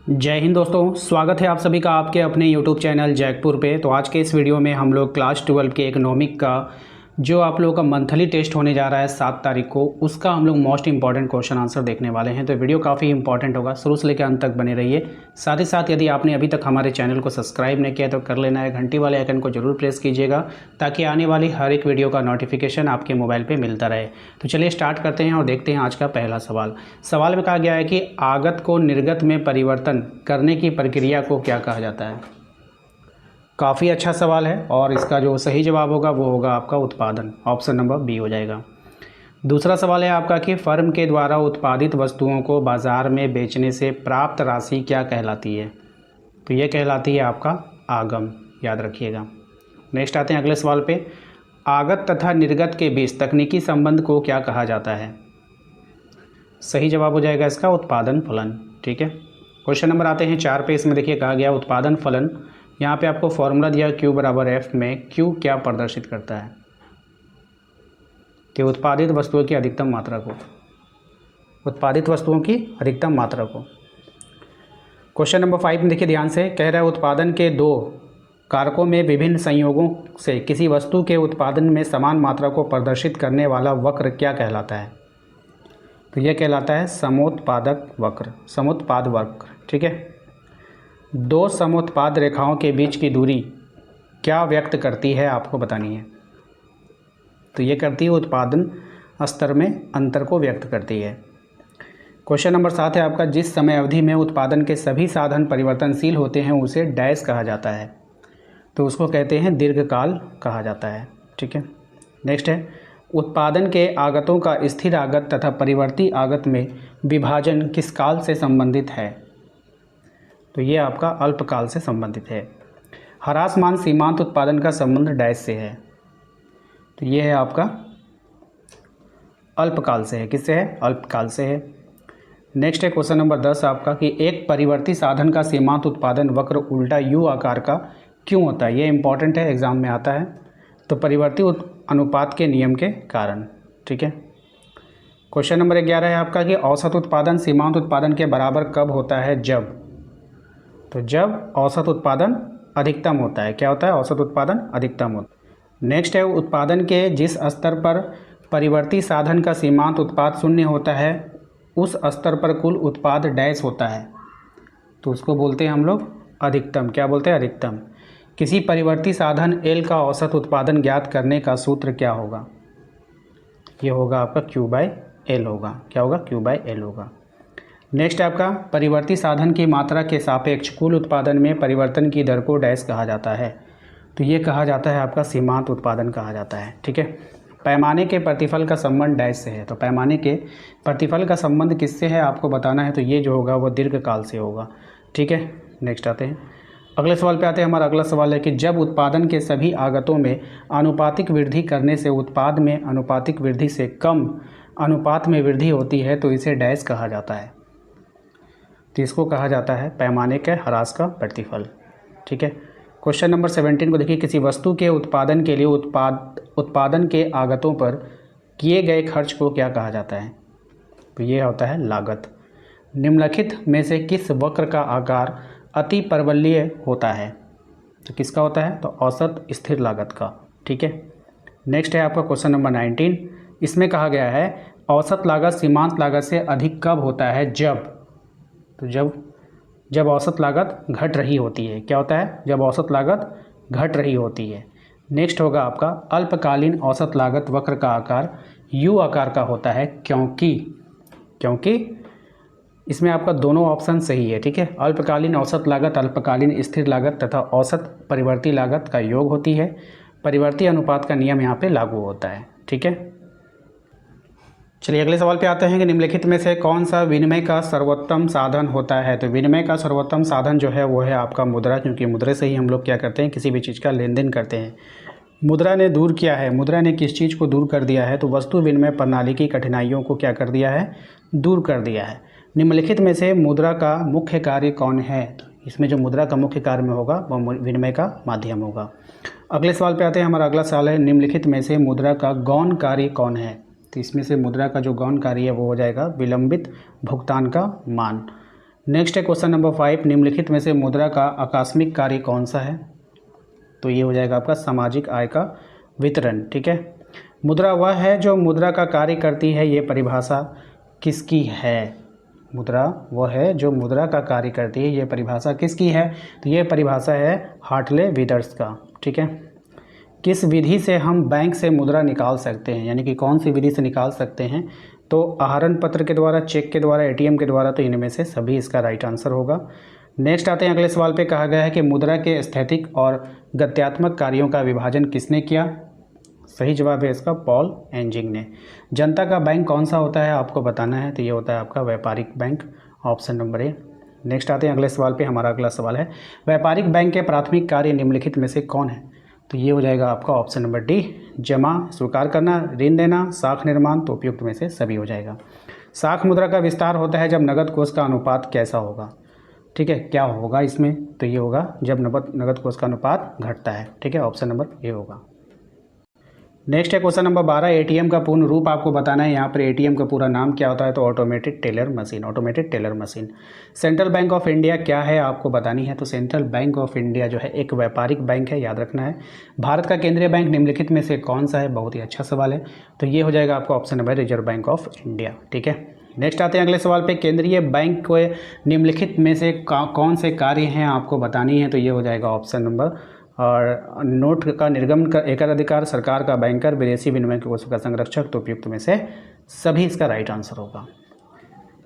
जय हिंद दोस्तों, स्वागत है आप सभी का आपके अपने YouTube चैनल जैकपुर पे। तो आज के इस वीडियो में हम लोग क्लास 12 के इकोनॉमिक का जो आप लोगों का मंथली टेस्ट होने जा रहा है 7 तारीख को, उसका हम लोग मोस्ट इंपॉर्टेंट क्वेश्चन आंसर देखने वाले हैं। तो वीडियो काफ़ी इंपॉर्टेंट होगा, शुरू से लेकर अंत तक बने रहिए। साथ ही साथ यदि आपने अभी तक हमारे चैनल को सब्सक्राइब नहीं किया तो कर लेना है, घंटी वाले आइकन को जरूर प्रेस कीजिएगा ताकि आने वाली हर एक वीडियो का नोटिफिकेशन आपके मोबाइल पर मिलता रहे। तो चलिए स्टार्ट करते हैं और देखते हैं आज का पहला सवाल में कहा गया है कि आगत को निर्गत में परिवर्तन करने की प्रक्रिया को क्या कहा जाता है। काफ़ी अच्छा सवाल है और इसका जो सही जवाब होगा वो होगा आपका उत्पादन, ऑप्शन नंबर बी हो जाएगा। दूसरा सवाल है आपका कि फर्म के द्वारा उत्पादित वस्तुओं को बाज़ार में बेचने से प्राप्त राशि क्या कहलाती है। तो ये कहलाती है आपका आगम, याद रखिएगा। नेक्स्ट आते हैं अगले सवाल पे। आगत तथा निर्गत के बीच तकनीकी संबंध को क्या कहा जाता है। सही जवाब हो जाएगा इसका उत्पादन फलन। ठीक है, क्वेश्चन नंबर आते हैं 4 पे। इसमें देखिए कहा गया उत्पादन फलन, यहाँ पे आपको फॉर्मूला दिया Q बराबर F में Q क्या प्रदर्शित करता है। तो उत्पादित वस्तुओं की अधिकतम मात्रा को, उत्पादित वस्तुओं की अधिकतम मात्रा को। क्वेश्चन नंबर 5 में देखिए ध्यान से, कह रहा है उत्पादन के दो कारकों में विभिन्न संयोगों से किसी वस्तु के उत्पादन में समान मात्रा को प्रदर्शित करने वाला वक्र क्या कहलाता है। तो यह कहलाता है समोत्पादक वक्र, समोत्पाद वक्र। ठीक है, दो समोत्पाद रेखाओं के बीच की दूरी क्या व्यक्त करती है, आपको बतानी है। तो ये करती है उत्पादन स्तर में अंतर को व्यक्त करती है। क्वेश्चन नंबर 7 है आपका, जिस समय अवधि में उत्पादन के सभी साधन परिवर्तनशील होते हैं उसे डैश कहा जाता है। तो उसको कहते हैं दीर्घकाल कहा जाता है। ठीक है, नेक्स्ट है, उत्पादन के आगतों का स्थिर आगत तथा परिवर्ती आगत में विभाजन किस काल से संबंधित है। तो ये आपका अल्पकाल से संबंधित है। ह्रासमान सीमांत उत्पादन का संबंध डैश से है। तो ये है आपका अल्पकाल से है। किससे है? अल्पकाल से है। नेक्स्ट है क्वेश्चन नंबर 10 आपका कि एक परिवर्ती साधन का सीमांत उत्पादन वक्र उल्टा यू आकार का क्यों होता है। ये इंपॉर्टेंट है, एग्जाम में आता है। तो परिवर्ती अनुपात के नियम के कारण। ठीक है, क्वेश्चन नंबर 11 है आपका कि औसत उत्पादन सीमांत उत्पादन के बराबर कब होता है, जब। तो जब औसत उत्पादन अधिकतम होता है। क्या होता है? औसत उत्पादन अधिकतम होता है। नेक्स्ट है, उत्पादन के जिस स्तर पर परिवर्ती साधन का सीमांत उत्पाद शून्य होता है उस स्तर पर कुल उत्पाद डैश होता है। तो उसको बोलते हैं हम लोग अधिकतम। क्या बोलते हैं? अधिकतम। किसी परिवर्ती साधन L का औसत उत्पादन ज्ञात करने का सूत्र क्या होगा। ये होगा आपका Q/L होगा। क्या होगा? Q/L होगा। नेक्स्ट आपका परिवर्ती साधन की मात्रा के सापेक्ष कुल उत्पादन में परिवर्तन की दर को डैश कहा जाता है। तो ये कहा जाता है आपका सीमांत उत्पादन कहा जाता है। ठीक है, पैमाने के प्रतिफल का संबंध डैश से है। तो पैमाने के प्रतिफल का संबंध किससे है आपको बताना है। तो ये जो होगा वो दीर्घकाल से होगा। ठीक है, नेक्स्ट आते हैं अगले सवाल पे आते हैं। हमारा अगला सवाल है कि जब उत्पादन के सभी आगतों में आनुपातिक वृद्धि करने से उत्पाद में आनुपातिक वृद्धि से कम अनुपात में वृद्धि होती है तो इसे डैश कहा जाता है। तो इसको कहा जाता है पैमाने के ह्रास का प्रतिफल। ठीक है, क्वेश्चन नंबर 17 को देखिए, किसी वस्तु के उत्पादन के लिए उत्पादन के आगतों पर किए गए खर्च को क्या कहा जाता है। तो ये होता है लागत। निम्नलिखित में से किस वक्र का आकार अति परवलयीय होता है। तो किसका होता है? तो औसत स्थिर लागत का। ठीक है, नेक्स्ट है आपका क्वेश्चन नंबर 19। इसमें कहा गया है औसत लागत सीमांत लागत से अधिक कब होता है, जब। तो जब औसत लागत घट रही होती है। क्या होता है? जब औसत लागत घट रही होती है। नेक्स्ट होगा आपका अल्पकालीन औसत लागत वक्र का आकार यू आकार का होता है, क्योंकि इसमें आपका दोनों ऑप्शन सही है। ठीक है, अल्पकालीन औसत लागत अल्पकालीन स्थिर लागत तथा औसत परिवर्ती लागत का योग होती है। परिवर्ती अनुपात का नियम यहाँ पे लागू होता है। ठीक है, चलिए अगले सवाल पे आते हैं कि निम्नलिखित में से कौन सा विनिमय का सर्वोत्तम साधन होता है। तो विनिमय का सर्वोत्तम साधन जो है वो है आपका मुद्रा, क्योंकि मुद्रा से ही हम लोग क्या करते हैं, किसी भी चीज़ का लेन देन करते हैं। मुद्रा ने दूर किया है, मुद्रा ने किस चीज़ को दूर कर दिया है। तो वस्तु विनिमय प्रणाली की कठिनाइयों को क्या कर दिया है, दूर कर दिया है। निम्नलिखित में से मुद्रा का मुख्य कार्य कौन है। तो इसमें जो मुद्रा का मुख्य कार्य में होगा वह विनिमय का माध्यम होगा। अगले सवाल पे आते हैं। हमारा अगला सवाल है, निम्नलिखित में से मुद्रा का गौण कार्य कौन है। तो इसमें से मुद्रा का जो गौण कार्य है वो हो जाएगा विलंबित भुगतान का मान। नेक्स्ट है क्वेश्चन नंबर 5, निम्नलिखित में से मुद्रा का आकस्मिक कार्य कौन सा है? तो ये हो जाएगा आपका सामाजिक आय का वितरण। ठीक है, मुद्रा वह है जो मुद्रा का कार्य करती है, ये परिभाषा किसकी है? मुद्रा वह है जो मुद्रा का कार्य करती है, ये परिभाषा किसकी है? तो ये परिभाषा है हार्टले विदर्स का। ठीक है, किस विधि से हम बैंक से मुद्रा निकाल सकते हैं, यानी कि कौन सी विधि से निकाल सकते हैं? तो आहरण पत्र के द्वारा, चेक के द्वारा, एटीएम के द्वारा। तो इनमें से सभी इसका राइट आंसर होगा। नेक्स्ट आते हैं अगले सवाल पे। कहा गया है कि मुद्रा के स्थैतिक और गत्यात्मक कार्यों का विभाजन किसने किया? सही जवाब है इसका पॉल एंजिंग ने। जनता का बैंक कौन सा होता है आपको बताना है, तो ये होता है आपका व्यापारिक bank, option number A. Next आते हैं अगले सवाल पे। हमारा अगला सवाल है, व्यापारिक बैंक के प्राथमिक कार्य निम्नलिखित में से कौन है? तो ये हो जाएगा आपका ऑप्शन नंबर डी, जमा स्वीकार करना, ऋण देना, साख निर्माण। तो उपयुक्त में से सभी हो जाएगा। साख मुद्रा का विस्तार होता है जब नगद कोष का अनुपात कैसा होगा? ठीक है, क्या होगा इसमें? तो ये होगा जब नगद कोष का अनुपात घटता है। ठीक है, ऑप्शन नंबर ए होगा। नेक्स्ट है क्वेश्चन नंबर 12, एटीएम का पूर्ण रूप आपको बताना है। यहाँ पर एटीएम का पूरा नाम क्या होता है? तो automated teller machine, automated teller machine. Central bank of India क्या है आपको बतानी है? तो सेंट्रल बैंक ऑफ इंडिया जो है एक व्यापारिक बैंक है, याद रखना है। भारत का केंद्रीय बैंक निम्नलिखित में से कौन सा है? बहुत ही अच्छा सवाल है। तो ये हो जाएगा आपका option number reserve bank of India. ठीक है, नेक्स्ट आते हैं अगले सवाल पे। केंद्रीय बैंक को निम्नलिखित में से कौन से कार्य हैं आपको बतानी है? तो ये हो जाएगा ऑप्शन नंबर, और नोट का निर्गमन का एकाधिकार, सरकार का बैंकर, विदेशी विनिमय कोषों का संरक्षक। तो उपयुक्त में से सभी इसका राइट आंसर होगा।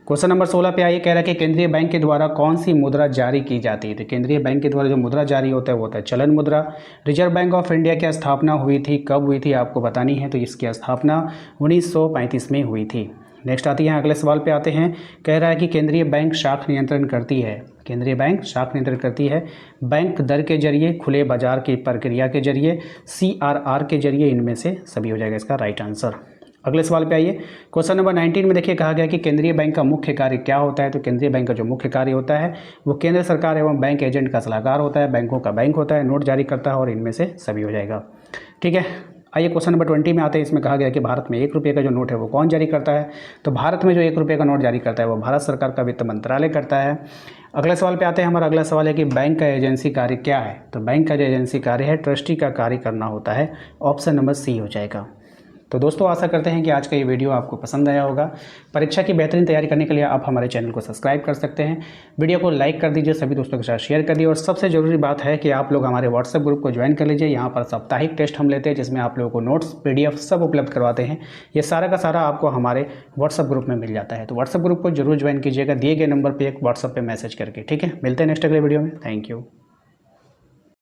क्वेश्चन नंबर 16 पे आइए। कह रहा है कि केंद्रीय बैंक के द्वारा कौन सी मुद्रा जारी की जाती है? तो केंद्रीय बैंक के द्वारा जो मुद्रा जारी होता है वो होता है चलन मुद्रा। रिजर्व बैंक ऑफ इंडिया की स्थापना हुई थी, कब हुई थी आपको बतानी है? तो इसकी स्थापना 1935 में हुई थी। नेक्स्ट आती है अगले सवाल पे आते हैं। कह रहा है कि केंद्रीय बैंक शाख नियंत्रण करती है, केंद्रीय बैंक शाख नियंत्रण करती है बैंक दर के जरिए, खुले बाजार की प्रक्रिया के जरिए, CRR के जरिए। इनमें से सभी हो जाएगा इसका राइट आंसर। अगले सवाल पे आइए। क्वेश्चन नंबर 19 में देखिए कहा गया कि केंद्रीय बैंक का मुख्य कार्य क्या होता है? तो केंद्रीय बैंक का जो मुख्य कार्य होता है वो केंद्र सरकार एवं बैंक एजेंट का सलाहकार होता है, बैंकों का बैंक होता है, नोट जारी करता है, और इनमें से सभी हो जाएगा। ठीक है, आइए क्वेश्चन नंबर 20 में आते हैं। इसमें कहा गया कि भारत में 1 रुपये का जो नोट है वो कौन जारी करता है? तो भारत में जो 1 रुपये का नोट जारी करता है वो भारत सरकार का वित्त मंत्रालय करता है। अगले सवाल पे आते हैं। हमारा अगला सवाल है कि बैंक का एजेंसी कार्य क्या है? तो बैंक का जो एजेंसी कार्य है ट्रस्टी का कार्य करना होता है, ऑप्शन नंबर सी हो जाएगा। तो दोस्तों आशा करते हैं कि आज का ये वीडियो आपको पसंद आया होगा। परीक्षा की बेहतरीन तैयारी करने के लिए आप हमारे चैनल को सब्सक्राइब कर सकते हैं, वीडियो को लाइक कर दीजिए, सभी दोस्तों के साथ शेयर कर दिए, और सबसे ज़रूरी बात है कि आप लोग हमारे व्हाट्सएप ग्रुप को ज्वाइन कर लीजिए। यहाँ पर साप्ताहिक टेस्ट हम लेते हैं जिसमें आप लोगों को नोट्स, PDF सब उपलब्ध करवाते हैं। ये सारा का सारा आपको हमारे व्हाट्सएप ग्रुप में मिल जाता है। तो व्हाट्सएप ग्रुप को जरूर ज्वाइन कीजिएगा, दिए गए नंबर पर एक व्हाट्सएप पर मैसेज करके। ठीक है, मिलते हैं नेक्स्ट अगले वीडियो में। Thank you.